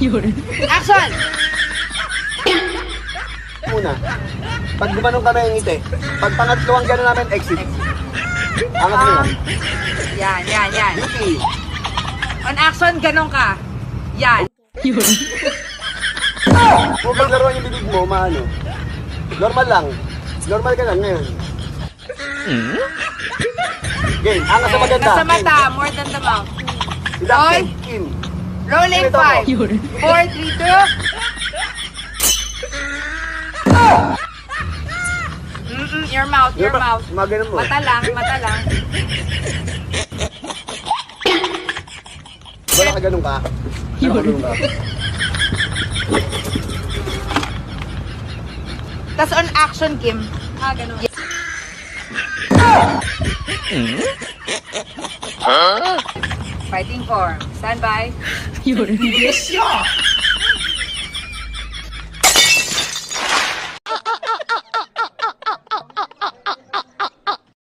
Action! Muna. Pag gumanong kami yung ngiti. Pag pangatluwang gano'n namin, exit. Angat mo na. Yan. Beauty. On action, ganun ka. Yan. Kung paglaruan yung bibig mo, maano. Normal lang. Normal ka lang ngayon. Game. Angat sa maganda. Nasa mata, more than the mouth. Deducted. In. Rolling Ito 5, 4, 3, 2. Your mouth. Maganon mo. Mata lang. Diba nakaganon ka? Nakaganon ka. Tapos on action, Kim. Ganun. Fighting form. Stand by. Yes, yeah.